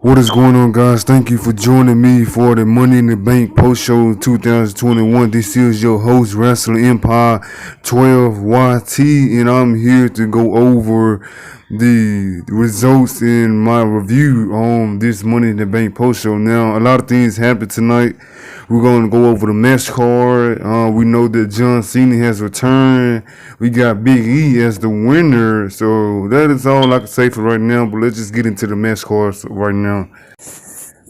What is going on, guys? Thank you for joining me for the Money in the Bank post show 2021. This is your host, Wrestling Empire 12YT, and I'm here to go over the results in my review on this Money in the Bank post show. Now, a lot of things happened tonight. We're going to go over the match card. We know that John Cena has returned. We got Big E as the winner. So that is all I can say for right now. But let's just get into the match cards right now.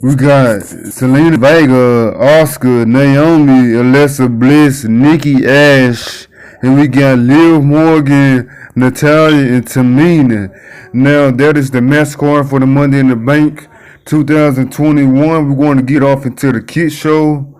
We got Selena Vega, Oscar, Naomi, Alexa Bliss, Nikki Ash, and we got Liv Morgan, Natalya, and Tamina. Now that is the match card for the Money in the Bank 2021. We're going to get off into the kid show.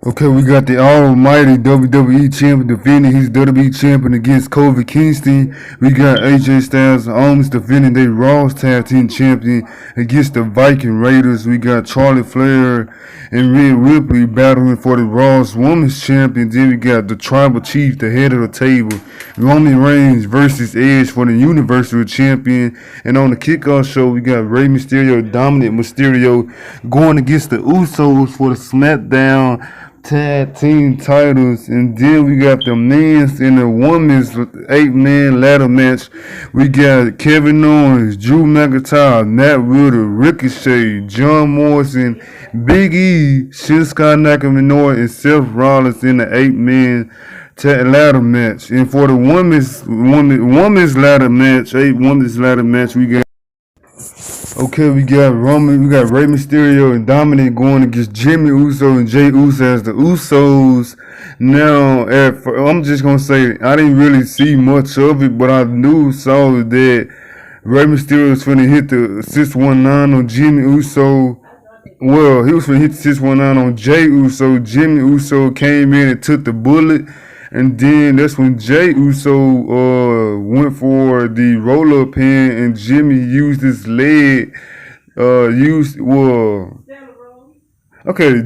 Okay, we got the almighty WWE champion defending his WWE champion against Kofi Kingston. We got AJ Styles almost defending their Raw's Tag Team champion against the Viking Raiders. We got Charlotte Flair and Rhea Ripley battling for the Raw's Women's Champion. Then we got the Tribal Chief, the head of the table, Roman Reigns versus Edge for the Universal Champion. And on the kickoff show, we got Rey Mysterio, Dominic Mysterio going against the Usos for the SmackDown Tag Team titles. And then we got the men's and the women's 8-man ladder match. We got Kevin Owens, Drew McIntyre, Matt Riddle, Ricochet, John Morrison, Big E, Shinsuke Nakamura, and Seth Rollins in the 8-man ladder match. And for the women's ladder match, 8 women's ladder match, we got we got Rey Mysterio and Dominic going against Jimmy Uso and Jey Uso as the Usos. Now, I'm just gonna say I didn't really see much of it, but I saw that Rey Mysterio was finna hit the 619 on Jimmy Uso. Well, he was finna hit the 619 on Jey Uso. Jimmy Uso came in and took the bullet. And then that's when Jey Uso went for the roll-up pin, and Jimmy used his leg.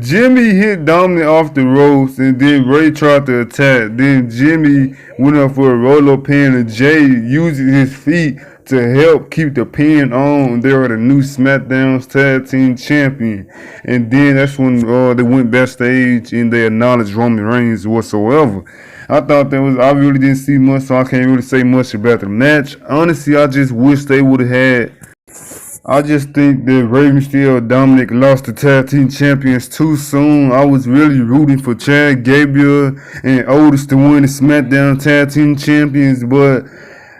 Jimmy hit Dominic off the ropes, and then Rey tried to attack. Then Jimmy went up for a roll-up pin, and Jey used his feet to help keep the pin on. They are the new SmackDown Tag Team Champion. And then that's when they went backstage and they acknowledged Roman Reigns whatsoever. I really didn't see much, so I can't really say much about the match. Honestly, I just wish they would have had. I just think that Rey Mysterio and Dominic lost the Tag Team Champions too soon. I was really rooting for Chad Gable and Otis to win the SmackDown Tag Team Champions, but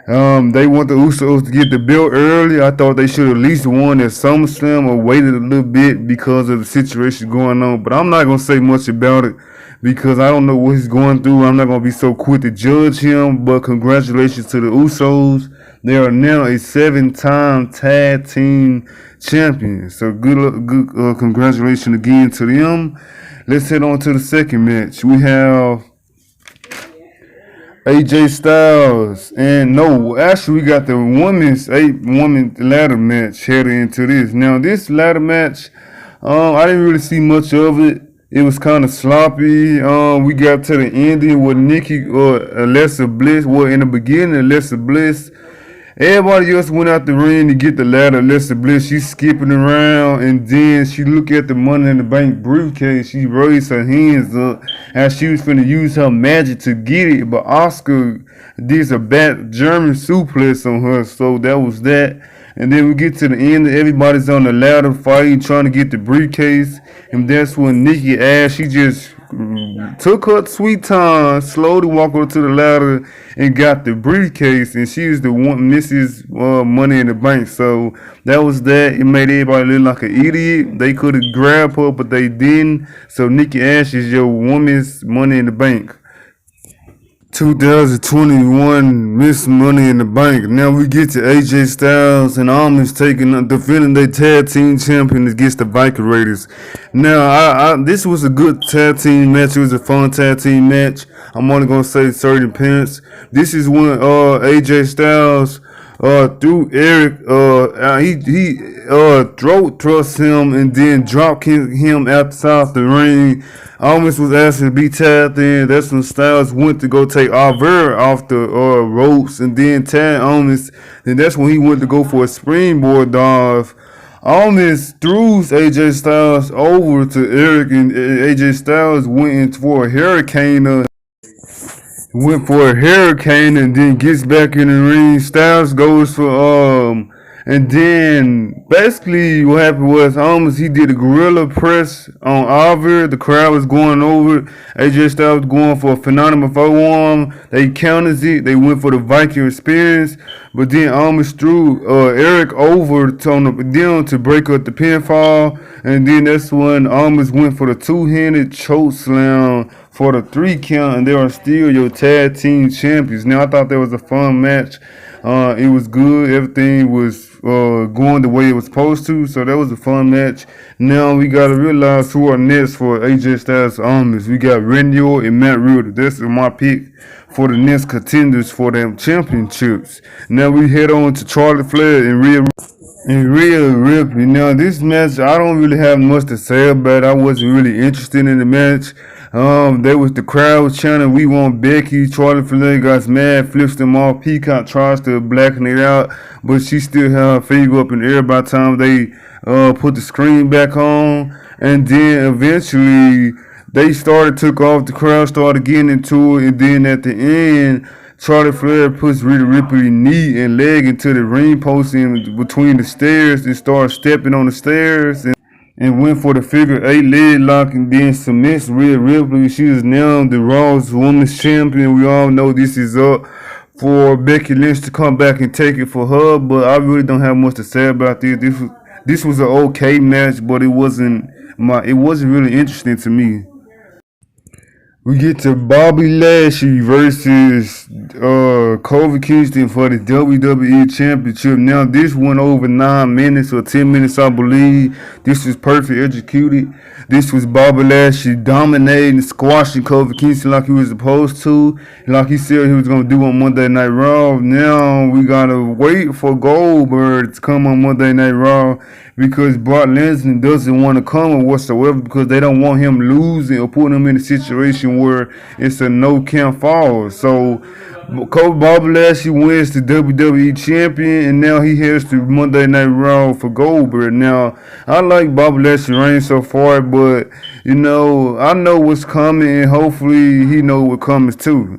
they want the Usos to get the belt early. I thought they should at least won at SummerSlam or waited a little bit because of the situation going on. But I'm not going to say much about it because I don't know what he's going through. I'm not going to be so quick to judge him. But congratulations to the Usos. They are now a 7-time Tag Team Champion. So congratulations again to them. Let's head on to the second match. We have AJ Styles we got the women's 8-woman ladder match headed into this. Now this ladder match, I didn't really see much of it. It was kind of sloppy. We got to the ending with Nikki or Alexa Bliss. Well, in the beginning, Alexa Bliss. Everybody else went out the ring to get the ladder. Alexa Bliss, she's skipping around, and then she looked at the Money in the Bank briefcase. She raised her hands up as she was finna use her magic to get it, but Oscar did a bad German suplex on her, so that was that. And then we get to the end, everybody's on the ladder fighting, trying to get the briefcase, and that's when Nikki Ash, she just took her sweet time, slowly walked over to the ladder and got the briefcase, and she was the one Mrs. Money in the Bank. So that was that. It made everybody look like an idiot. They could have grabbed her, but they didn't. So Nikki Ash is your woman's Money in the Bank 2021 Miss Money in the Bank. Now we get to AJ Styles and Almonds defending their Tag Team Champion against the Viking Raiders. Now, this was a good tag team match. It was a fun tag team match. I'm only going to say certain pence. This is when AJ Styles through Eric. He throat thrust him and then drop kicked him outside the ring. Almost was asking to be tapped in. That's when Styles went to go take Alvera off the ropes and then tag Almost. Then that's when he went to go for a springboard dive. Almost threw AJ Styles over to Eric, and AJ Styles went in for a hurricane. Went for a hurricane and then gets back in the ring. Styles goes for and then basically what happened was almost he did a gorilla press on Oliver. The crowd was going over it. AJ Styles was going for a phenomenal forearm. They counted it. They went for the Viking experience, but then almost threw Eric over to break up the pinfall, and then that's when almost went for the two-handed choke slam for the 3 count, and they are still your tag team champions. Now, I thought that was a fun match. It was good. Everything was going the way it was supposed to, so that was a fun match. Now, we got to realize who are next for AJ Styles Almost. We got Randy Orton and Matt Riddle. This is my pick for the next contenders for them championships. Now, we head on to Charlie Flair and Rhea Ripley. Now, this match, I don't really have much to say about it. I wasn't really interested in the match. There was the crowd was chanting, "We want Becky." Charlie Flair got mad, flips them off. Peacock tries to blacken it out, but she still had her finger up in the air by the time they put the screen back on. And then eventually they took off. The crowd started getting into it, and then at the end, Charlie Flair puts Rhea Ripley's knee and leg into the ring post in between the stairs and started stepping on the stairs and went for the figure 8 leg lock and then submits Rhea Ripley. She is now the Raw's Women's Champion. We all know this is up for Becky Lynch to come back and take it for her, but I really don't have much to say about this. This was an okay match, but it wasn't really interesting to me. We get to Bobby Lashley versus Kofi Kingston for the WWE Championship. Now, this went over 9 minutes or 10 minutes, I believe. This was perfect executed. This was Bobby Lashley dominating, squashing Kofi Kingston like he was supposed to, like he said he was going to do on Monday Night Raw. Now, we got to wait for Goldberg to come on Monday Night Raw because Brock Lesnar doesn't want to come or whatsoever because they don't want him losing or putting him in a situation where it's a no count fall. So Bobby Lashley wins the WWE Champion, and now he heads to Monday Night Raw for Goldberg. Now, I like Bobby Lashley's reign so far, but I know what's coming, and hopefully he knows what comes too.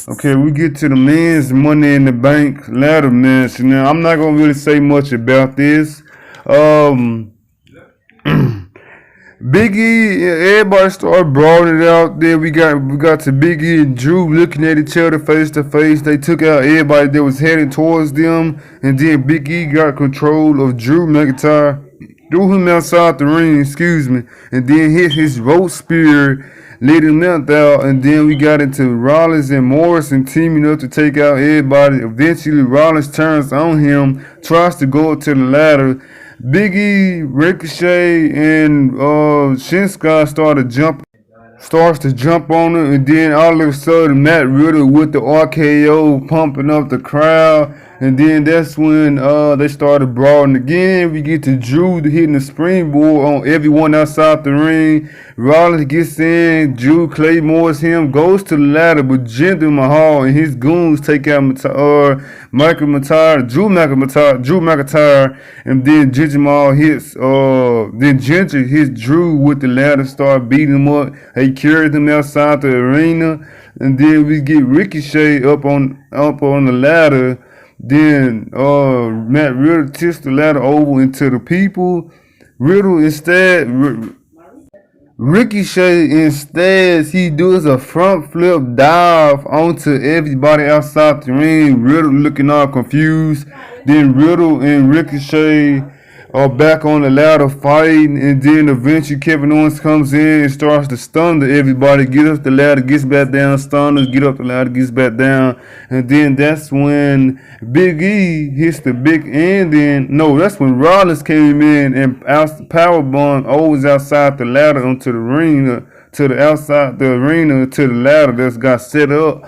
Okay, we get to the men's Money in the Bank ladder match. Now, I'm not gonna really say much about this. Big E, everybody started brawling it out there. We got to Big E and Drew looking at each other face to face. They took out everybody that was heading towards them, and then Big E got control of Drew McIntyre, threw him outside the ring, and then hit his rope spear, let him out, and then we got into Rollins and Morrison teaming up to take out everybody. Eventually, Rollins turns on him, tries to go up to the ladder. Big E, Ricochet, and Shinsuke starts to jump on him, and then all of a sudden Matt Riddle with the RKO pumping up the crowd, and then that's when they started brawling again. We get to Drew hitting the springboard on everyone outside the ring. Rollins gets in, Drew claymores him, goes to the ladder, but Jinder Mahal and his goons take out Drew McIntyre, and then Ginger Mahal hits Ginger hits Drew with the ladder, start beating him up. He carried him outside the arena, and then we get Ricochet up on the ladder. Then Matt Riddle tips the ladder over into the people. Ricochet instead, he does a front flip dive onto everybody outside the ring. Riddle looking all confused. Then Riddle and Ricochet are back on the ladder fighting, and then eventually Kevin Owens comes in and starts to stun everybody. Get up the ladder, gets back down, stunners, get up the ladder, gets back down, and then that's when Big E hits the that's when Rollins came in and powerbomb Owens outside the ladder onto the ring, to the outside the arena, to the ladder that's got set up,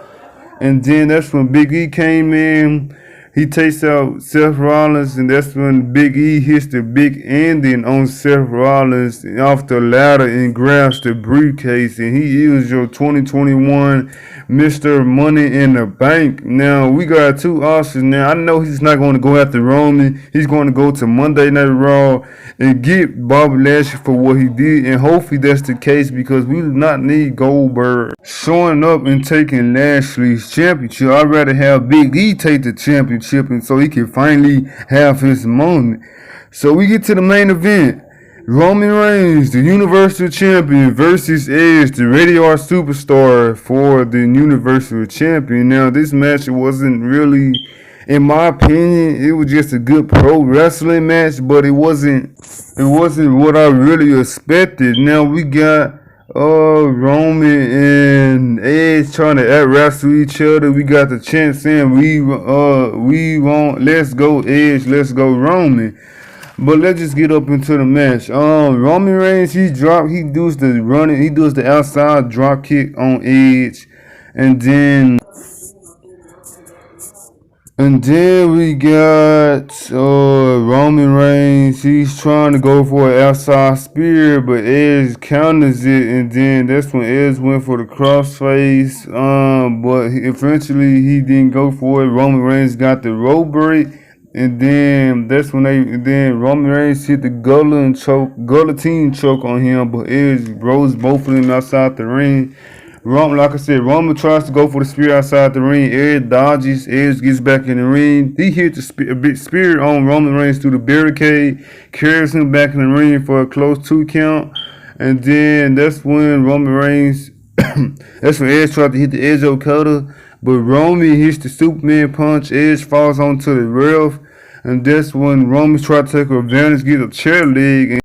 and then that's when Big E came in, He takes out Seth Rollins, and that's when Big E hits the big ending on Seth Rollins off the ladder and grabs the briefcase, and he is your 2021 Mr. Money in the Bank. Now, we got two options now. I know he's not going to go after Roman. He's going to go to Monday Night Raw and get Bobby Lashley for what he did, and hopefully that's the case because we do not need Goldberg showing up and taking Lashley's championship. I'd rather have Big E take the championship and so he can finally have his moment. So we get to the main event. Roman Reigns, the Universal Champion, versus Edge, the Rated R Superstar, for the Universal Champion. Now, this match wasn't really, in my opinion, it was just a good pro wrestling match, but it wasn't what I really expected. Now we got Roman and Edge trying to out-wrestle each other. We got the chant saying we want, let's go Edge, let's go Roman. But let's just get up into the match. Roman Reigns, he does the outside drop kick on Edge, and then we got Roman Reigns. He's trying to go for an outside spear, but Edge counters it, and then that's when Edge went for the crossface. But eventually he didn't go for it. Roman Reigns got the rope break, and then that's when Roman Reigns hit the guillotine choke on him, but Edge rose both of them outside the ring. Like I said, Roman tries to go for the spear outside the ring. Edge dodges. Edge gets back in the ring. He hit a big spear on Roman Reigns through the barricade, carries him back in the ring for a close 2 count. And then that's when that's when Edge tried to hit the Edge Okada, but Roman hits the Superman punch. Edge falls onto the ref, and that's when Roman tried to take advantage, get a chair leg.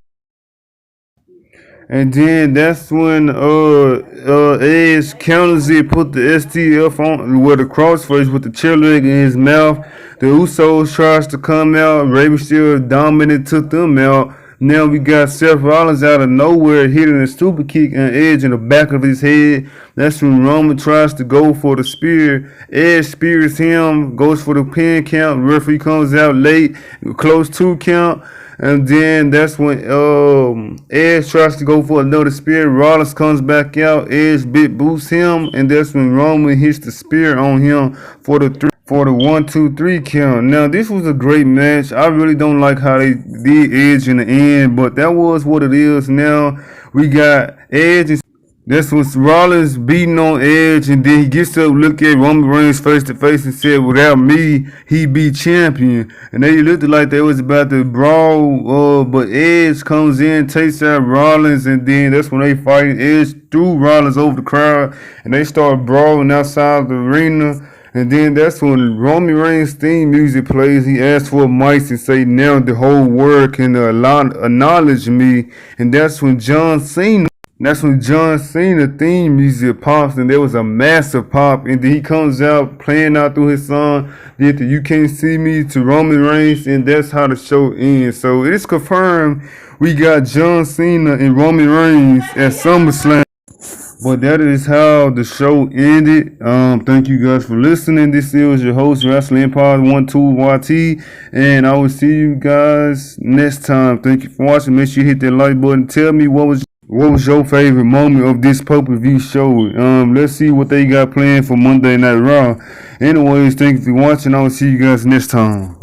And then that's when Edge counters it, put the STF on with the crossface with the chair leg in his mouth. The Usos tries to come out. Rey Mysterio dominated, took them out. Now we got Seth Rollins out of nowhere hitting a super kick on Edge in the back of his head. That's when Roman tries to go for the spear. Edge spears him, goes for the pin count. Referee comes out late, close 2 count. And then that's when Edge tries to go for another spear. Rollins comes back out. Edge bit boosts him, and that's when Roman hits the spear on him for the 1, 2, 3 count. Now this was a great match. I really don't like how they did Edge in the end, but that was what it is. Now we got Edge and that's when Rollins beating on Edge, and then he gets up, look at Roman Reigns face to face, and said, "Without me, he'd be champion." And they looked like they was about to brawl, but Edge comes in, takes out Rollins, and then that's when they fight. Edge threw Rollins over the crowd, and they start brawling outside the arena. And then that's when Roman Reigns' theme music plays. He asks for a mic and say, "Now the whole world can acknowledge me." And that's when John Cena theme music pops, and there was a massive pop, and then he comes out playing out through his song, did the "You Can't See Me" to Roman Reigns, and that's how the show ends. So it's confirmed we got John Cena and Roman Reigns at SummerSlam. But that is how the show ended. Thank you guys for listening. This is your host, WRESTLEEMPIRE12YT, and I will see you guys next time. Thank you for watching. Make sure you hit that like button. Tell me what was your favorite moment of this pay-per-view show. Let's see what they got planned for Monday Night Raw. Anyways, thank you for watching. I will see you guys next time.